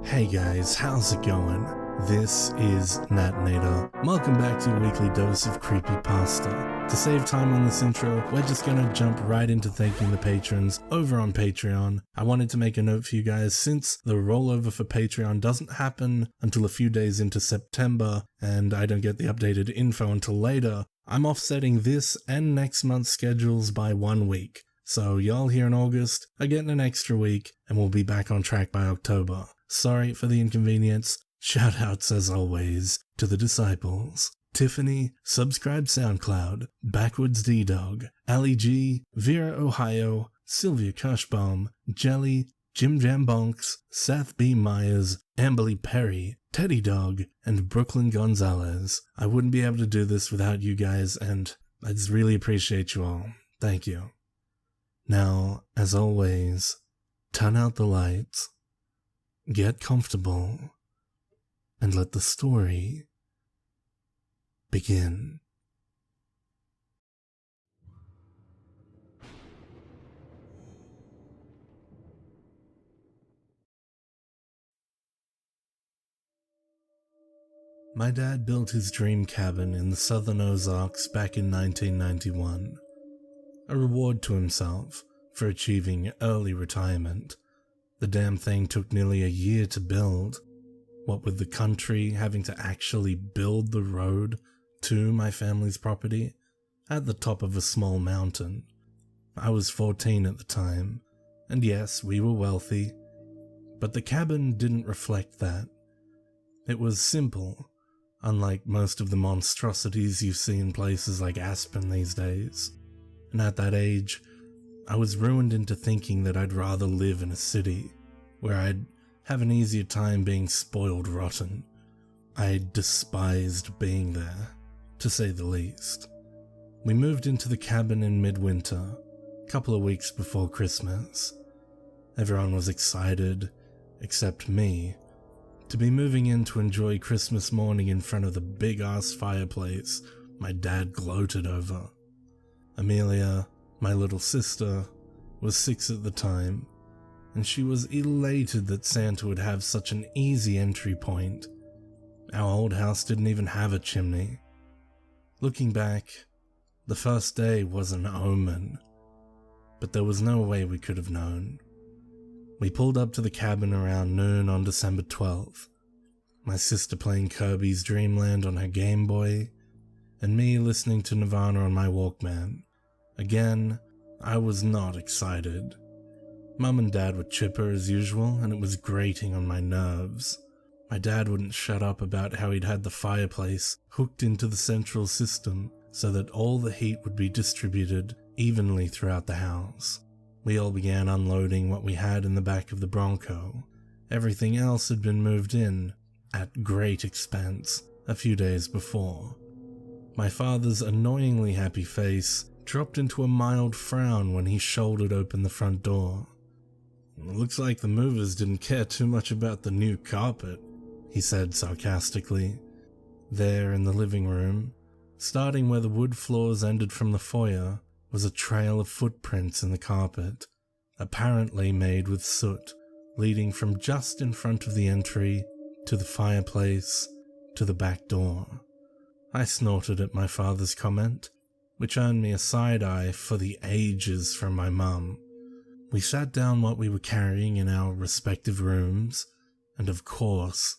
Hey guys, how's it going? This is Natnator. Welcome back to your weekly dose of Creepypasta. To save time on this intro, we're just gonna jump right into thanking the patrons over on Patreon. I wanted to make a note for you guys since the rollover for Patreon doesn't happen until a few days into September and I don't get the updated info until later. I'm offsetting this and next month's schedules by 1 week. So y'all here in August are getting an extra week and we'll be back on track by October. Sorry for the inconvenience. Shoutouts as always to the disciples. Tiffany, Subscribe SoundCloud, Backwards D-Dog, Ali G, Vera Ohio, Sylvia Kushbaum, Jelly, Jim Jam Bonks, Seth B. Myers, Amberly Perry, Teddy Dog, and Brooklyn Gonzalez. I wouldn't be able to do this without you guys and I just really appreciate you all. Thank you. Now, as always, turn out the lights, get comfortable, and let the story begin. My dad built his dream cabin in the southern Ozarks back in 1991. A reward to himself for achieving early retirement. The damn thing took nearly a year to build, what with the country having to actually build the road to my family's property at the top of a small mountain. I was 14 at the time, and yes, we were wealthy, but the cabin didn't reflect that. It was simple, unlike most of the monstrosities you see in places like Aspen these days. And at that age, I was ruined into thinking that I'd rather live in a city, where I'd have an easier time being spoiled rotten. I despised being there, to say the least. We moved into the cabin in midwinter, a couple of weeks before Christmas. Everyone was excited, except me, to be moving in to enjoy Christmas morning in front of the big-ass fireplace my dad gloated over. Amelia, my little sister, was 6 at the time, and she was elated that Santa would have such an easy entry point. Our old house didn't even have a chimney. Looking back, the first day was an omen, but there was no way we could have known. We pulled up to the cabin around noon on December 12th, my sister playing Kirby's Dream Land on her Game Boy, and me listening to Nirvana on my Walkman. Again, I was not excited. Mum and Dad were chipper as usual, and it was grating on my nerves. My dad wouldn't shut up about how he'd had the fireplace hooked into the central system so that all the heat would be distributed evenly throughout the house. We all began unloading what we had in the back of the Bronco. Everything else had been moved in, at great expense, a few days before. My father's annoyingly happy face dropped into a mild frown when he shouldered open the front door. "Looks like the movers didn't care too much about the new carpet," he said sarcastically. There in the living room, starting where the wood floors ended from the foyer, was a trail of footprints in the carpet, apparently made with soot, leading from just in front of the entry to the fireplace to the back door. I snorted at my father's comment, which earned me a side-eye for the ages from my mum. We sat down what we were carrying in our respective rooms, and of course,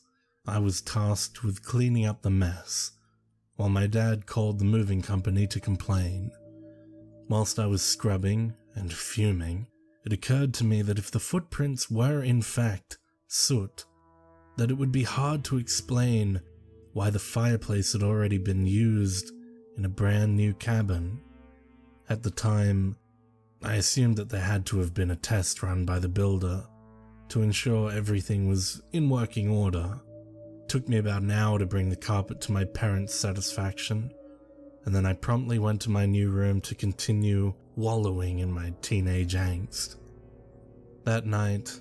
I was tasked with cleaning up the mess, while my dad called the moving company to complain. Whilst I was scrubbing and fuming, it occurred to me that if the footprints were in fact soot, that it would be hard to explain why the fireplace had already been used in a brand new cabin. At the time, I assumed that there had to have been a test run by the builder to ensure everything was in working order. It took me about an hour to bring the carpet to my parents' satisfaction, and then I promptly went to my new room to continue wallowing in my teenage angst. That night,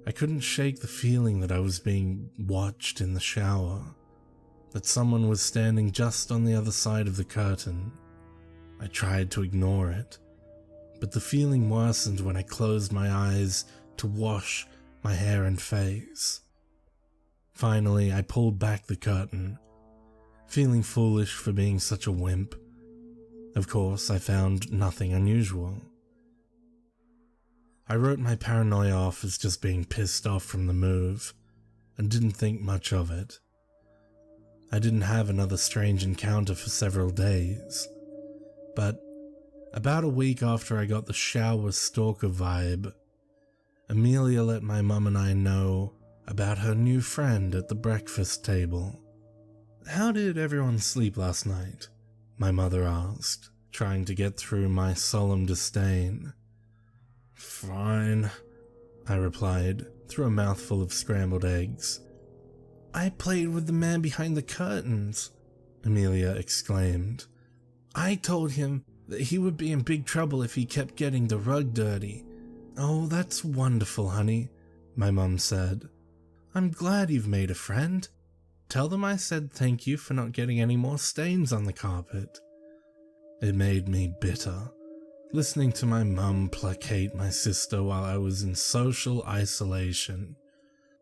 I couldn't shake the feeling that I was being watched in the shower, that someone was standing just on the other side of the curtain. I tried to ignore it, but the feeling worsened when I closed my eyes to wash my hair and face. Finally, I pulled back the curtain, feeling foolish for being such a wimp. Of course, I found nothing unusual. I wrote my paranoia off as just being pissed off from the move, and didn't think much of it. I didn't have another strange encounter for several days, but about a week after I got the shower stalker vibe, Amelia let my mum and I know about her new friend at the breakfast table. "How did everyone sleep last night?" my mother asked, trying to get through my solemn disdain. "Fine," I replied, through a mouthful of scrambled eggs. "I played with the man behind the curtains," Amelia exclaimed. "I told him that he would be in big trouble if he kept getting the rug dirty." "Oh, that's wonderful, honey," my mum said. "I'm glad you've made a friend. Tell them I said thank you for not getting any more stains on the carpet." It made me bitter, listening to my mum placate my sister while I was in social isolation.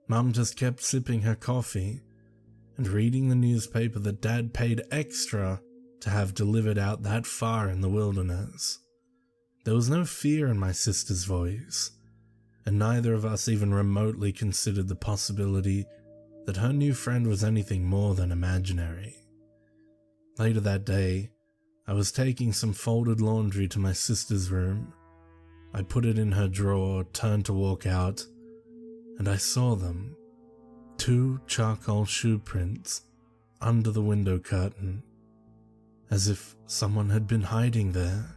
Mum just kept sipping her coffee and reading the newspaper that Dad paid extra to have delivered out that far in the wilderness. There was no fear in my sister's voice, and neither of us even remotely considered the possibility that her new friend was anything more than imaginary. Later that day, I was taking some folded laundry to my sister's room. I put it in her drawer, turned to walk out, and I saw them. 2 charcoal shoe prints under the window curtain, as if someone had been hiding there.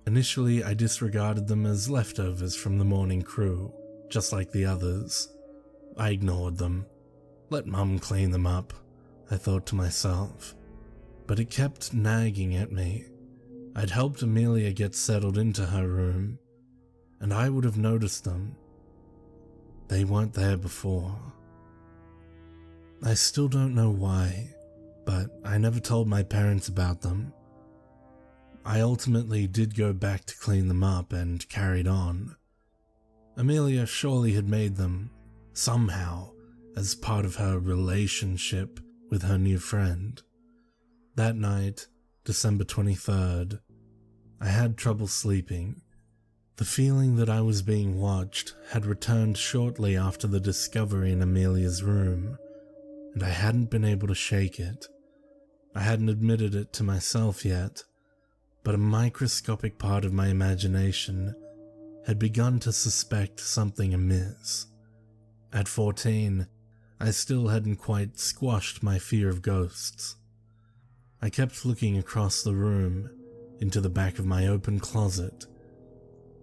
Initially, I disregarded them as leftovers from the morning crew, just like the others. I ignored them. Let Mum clean them up, I thought to myself. But it kept nagging at me. I'd helped Amelia get settled into her room, and I would have noticed them. They weren't there before. I still don't know why, but I never told my parents about them. I ultimately did go back to clean them up and carried on. Amelia surely had made them, somehow, as part of her relationship with her new friend. That night, December 23rd, I had trouble sleeping. The feeling that I was being watched had returned shortly after the discovery in Amelia's room, and I hadn't been able to shake it. I hadn't admitted it to myself yet, but a microscopic part of my imagination had begun to suspect something amiss. At 14, I still hadn't quite squashed my fear of ghosts. I kept looking across the room, into the back of my open closet,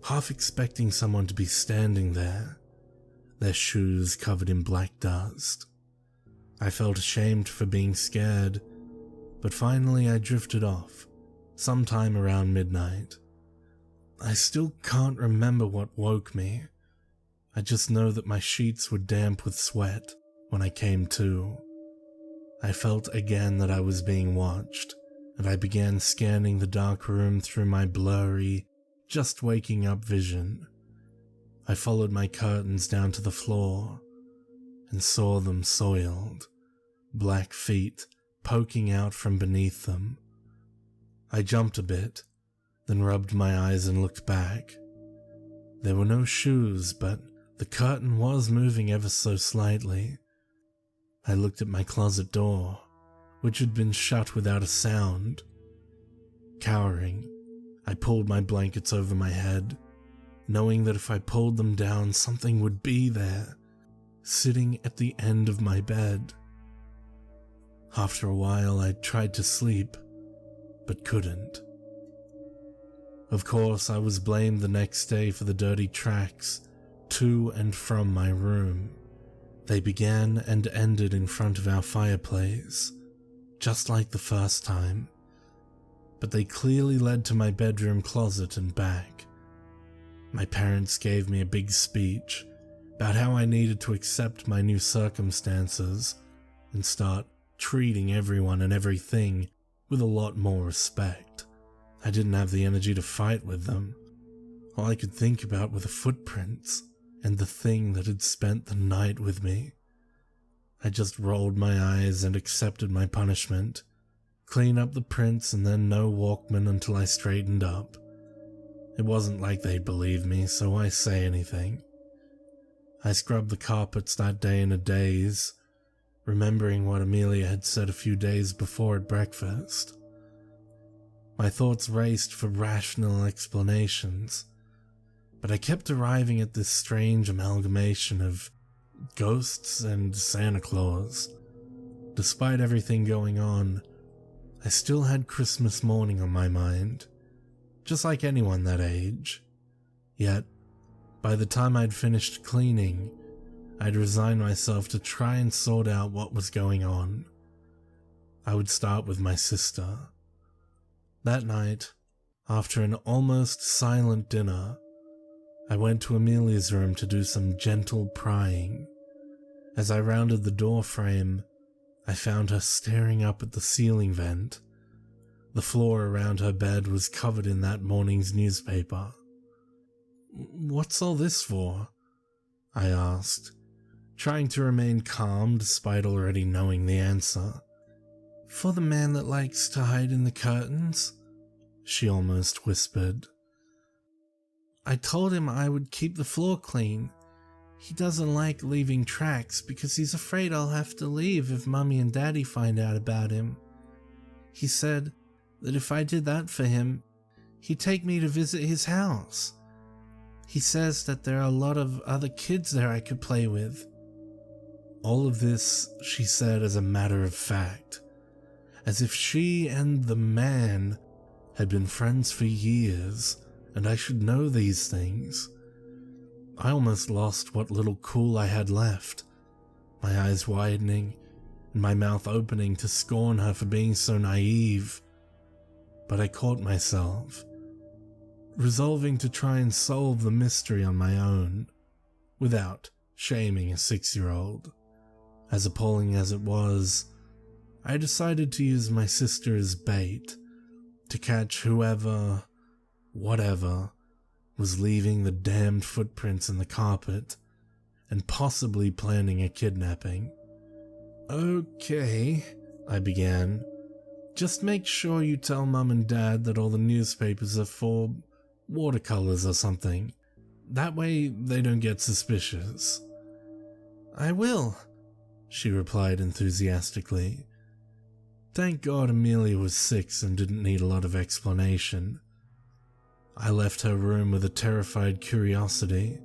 half expecting someone to be standing there, their shoes covered in black dust. I felt ashamed for being scared, but finally I drifted off, sometime around midnight. I still can't remember what woke me. I just know that my sheets were damp with sweat when I came to. I felt again that I was being watched, and I began scanning the dark room through my blurry, just waking up vision. I followed my curtains down to the floor and saw them soiled, black feet poking out from beneath them. I jumped a bit, then rubbed my eyes and looked back. There were no shoes, but the curtain was moving ever so slightly. I looked at my closet door, which had been shut without a sound. Cowering, I pulled my blankets over my head, knowing that if I pulled them down, something would be there, sitting at the end of my bed. After a while, I tried to sleep, but couldn't. Of course, I was blamed the next day for the dirty tracks to and from my room. They began and ended in front of our fireplace, just like the first time, but they clearly led to my bedroom closet and back. My parents gave me a big speech about how I needed to accept my new circumstances and start treating everyone and everything with a lot more respect. I didn't have the energy to fight with them. All I could think about were the footprints and the thing that had spent the night with me. I just rolled my eyes and accepted my punishment. Clean up the prints and then no Walkman until I straightened up. It wasn't like they'd believe me, so why say anything? I scrubbed the carpets that day in a daze, remembering what Amelia had said a few days before at breakfast. My thoughts raced for rational explanations, but I kept arriving at this strange amalgamation of ghosts and Santa Claus. Despite everything going on, I still had Christmas morning on my mind, just like anyone that age. Yet, by the time I'd finished cleaning, I'd resigned myself to try and sort out what was going on. I would start with my sister. That night, after an almost silent dinner, I went to Amelia's room to do some gentle prying. As I rounded the door frame, I found her staring up at the ceiling vent. The floor around her bed was covered in that morning's newspaper. "What's all this for?" I asked, trying to remain calm despite already knowing the answer. "For the man that likes to hide in the curtains," she almost whispered. "I told him I would keep the floor clean. He doesn't like leaving tracks because he's afraid I'll have to leave if Mommy and Daddy find out about him. He said that if I did that for him, he'd take me to visit his house. He says that there are a lot of other kids there I could play with." All of this she said as a matter of fact, as if she and the man had been friends for years and I should know these things. I almost lost what little cool I had left, my eyes widening and my mouth opening to scorn her for being so naive. But I caught myself, resolving to try and solve the mystery on my own, without shaming a 6-year-old. As appalling as it was, I decided to use my sister as bait, to catch whoever, whatever, was leaving the damned footprints in the carpet, and possibly planning a kidnapping. "Okay," I began. "Just make sure you tell Mum and Dad that all the newspapers are for watercolors or something. That way they don't get suspicious." "I will," she replied enthusiastically. Thank God Amelia was 6 and didn't need a lot of explanation. I left her room with a terrified curiosity,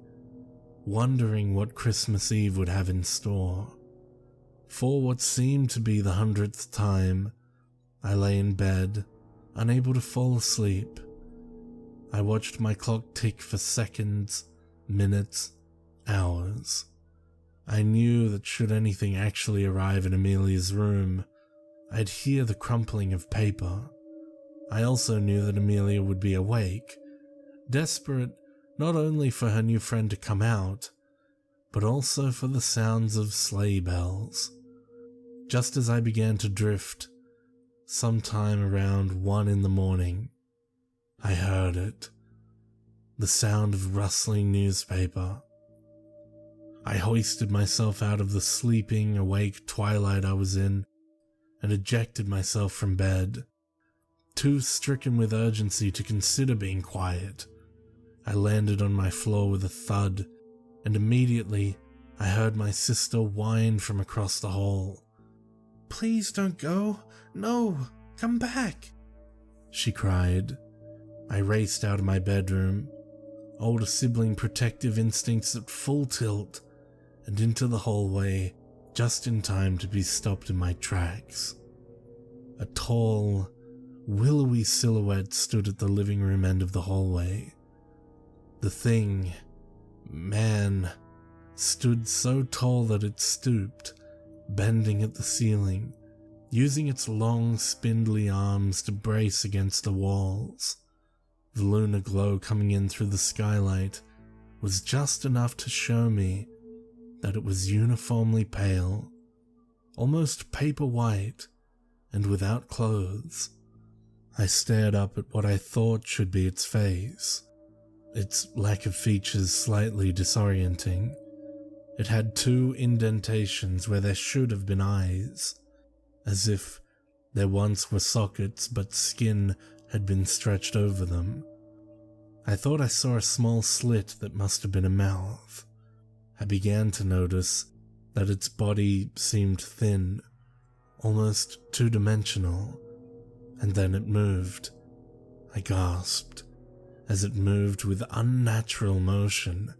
wondering what Christmas Eve would have in store. For what seemed to be the 100th time, I lay in bed, unable to fall asleep. I watched my clock tick for seconds, minutes, hours. I knew that should anything actually arrive in Amelia's room, I'd hear the crumpling of paper. I also knew that Amelia would be awake, desperate not only for her new friend to come out, but also for the sounds of sleigh bells. Just as I began to drift, sometime around 1 in the morning, I heard it. The sound of rustling newspaper. I hoisted myself out of the sleeping, awake twilight I was in and ejected myself from bed. Too stricken with urgency to consider being quiet, I landed on my floor with a thud, and immediately I heard my sister whine from across the hall. "Please don't go. No, come back," she cried. I raced out of my bedroom, older sibling protective instincts at full tilt, and into the hallway, just in time to be stopped in my tracks. A tall, willowy silhouette stood at the living room end of the hallway. The thing, man, stood so tall that it stooped, bending at the ceiling, using its long, spindly arms to brace against the walls. The lunar glow coming in through the skylight was just enough to show me that it was uniformly pale, almost paper white, and without clothes. I stared up at what I thought should be its face, its lack of features slightly disorienting. It had 2 indentations where there should have been eyes, as if there once were sockets but skin had been stretched over them. I thought I saw a small slit that must have been a mouth. I began to notice that its body seemed thin, almost 2-dimensional, and then it moved. I gasped as it moved with unnatural motion,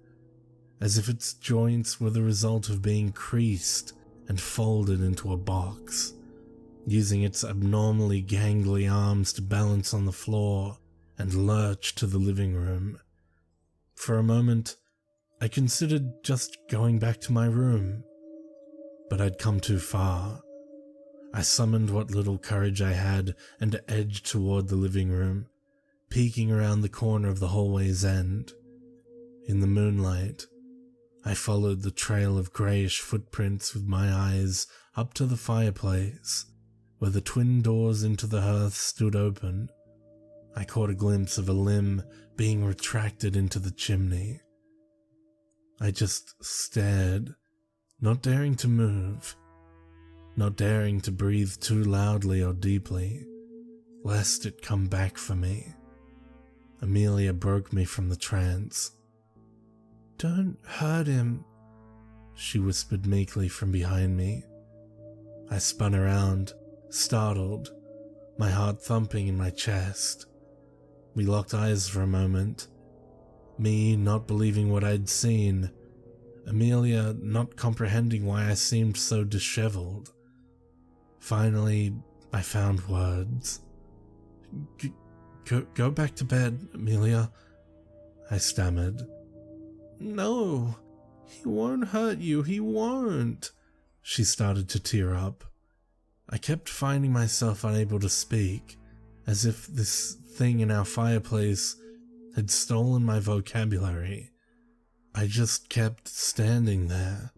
as if its joints were the result of being creased and folded into a box, using its abnormally gangly arms to balance on the floor and lurch to the living room. For a moment, I considered just going back to my room, but I'd come too far. I summoned what little courage I had and edged toward the living room, peeking around the corner of the hallway's end. In the moonlight, I followed the trail of greyish footprints with my eyes up to the fireplace, where the twin doors into the hearth stood open. I caught a glimpse of a limb being retracted into the chimney. I just stared, not daring to move, not daring to breathe too loudly or deeply, lest it come back for me. Amelia broke me from the trance. "Don't hurt him," she whispered meekly from behind me. I spun around, startled, my heart thumping in my chest. We locked eyes for a moment, me not believing what I'd seen, Amelia not comprehending why I seemed so disheveled. Finally, I found words. Go back to bed, Amelia," I stammered. "No, he won't hurt you, he won't." She started to tear up. I kept finding myself unable to speak, as if this thing in our fireplace had stolen my vocabulary. I just kept standing there,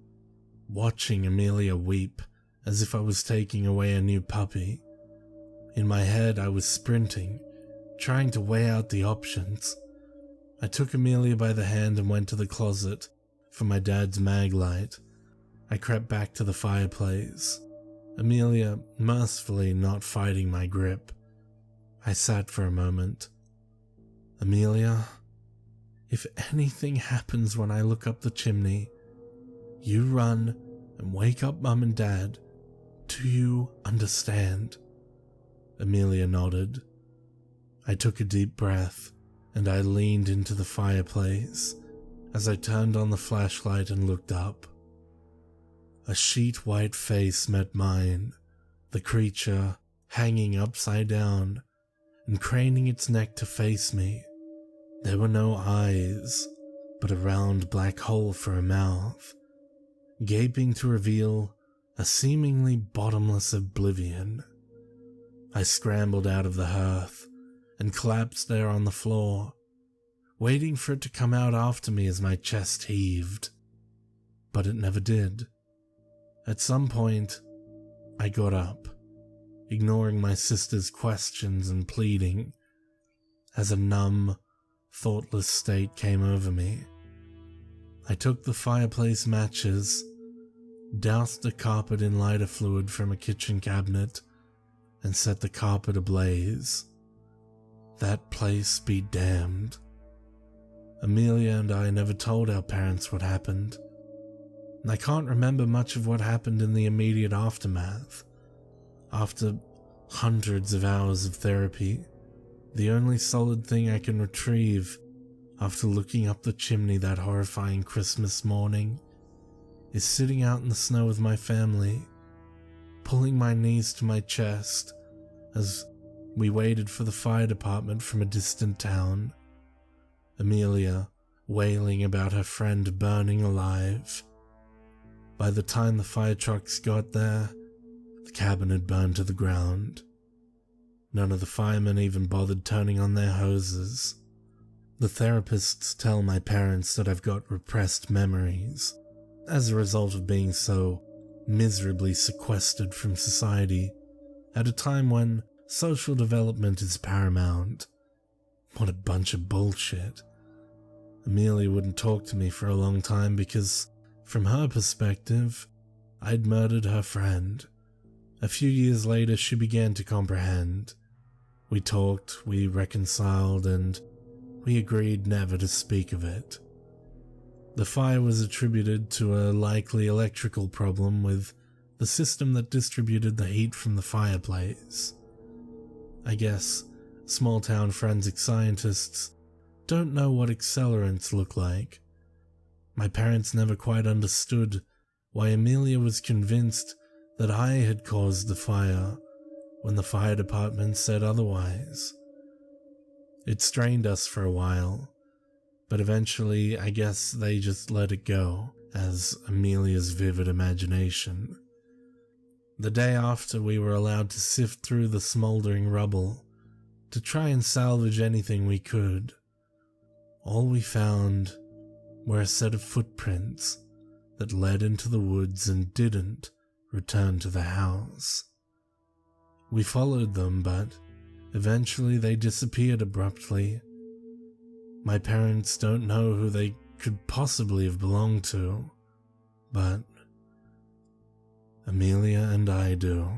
watching Amelia weep as if I was taking away a new puppy. In my head, I was sprinting, trying to weigh out the options. I took Amelia by the hand and went to the closet for my dad's mag light. I crept back to the fireplace, Amelia mercifully not fighting my grip. I sat for a moment. "Amelia, if anything happens when I look up the chimney, you run and wake up Mum and Dad. Do you understand?" Amelia nodded. I took a deep breath, and I leaned into the fireplace as I turned on the flashlight and looked up. A sheet-white face met mine, the creature hanging upside down and craning its neck to face me. There were no eyes, but a round black hole for a mouth, gaping to reveal a seemingly bottomless oblivion. I scrambled out of the hearth and collapsed there on the floor, waiting for it to come out after me as my chest heaved. But it never did. At some point, I got up, ignoring my sister's questions and pleading, as a numb, thoughtless state came over me. I took the fireplace matches, doused the carpet in lighter fluid from a kitchen cabinet, and set the carpet ablaze. That place be damned. Amelia and I never told our parents what happened, and I can't remember much of what happened in the immediate aftermath. After hundreds of hours of therapy, the only solid thing I can retrieve after looking up the chimney that horrifying Christmas morning is sitting out in the snow with my family, pulling my knees to my chest as we waited for the fire department from a distant town. Amelia wailing about her friend burning alive. By the time the fire trucks got there, the cabin had burned to the ground. None of the firemen even bothered turning on their hoses. The therapists tell my parents that I've got repressed memories as a result of being so miserably sequestered from society at a time when social development is paramount. What a bunch of bullshit. Amelia wouldn't talk to me for a long time because, From her perspective, I'd murdered her friend. A few years later, she began to comprehend. We talked, we reconciled, and we agreed never to speak of it. The fire was attributed to a likely electrical problem with the system that distributed the heat from the fireplace. I guess small-town forensic scientists don't know what accelerants look like. My parents never quite understood why Amelia was convinced that I had caused the fire when the fire department said otherwise. It strained us for a while, but eventually I guess they just let it go as Amelia's vivid imagination. The day after, we were allowed to sift through the smoldering rubble to try and salvage anything we could. All we found were a set of footprints that led into the woods and didn't return to the house. We followed them, but eventually they disappeared abruptly. My parents don't know who they could possibly have belonged to, but Amelia and I do.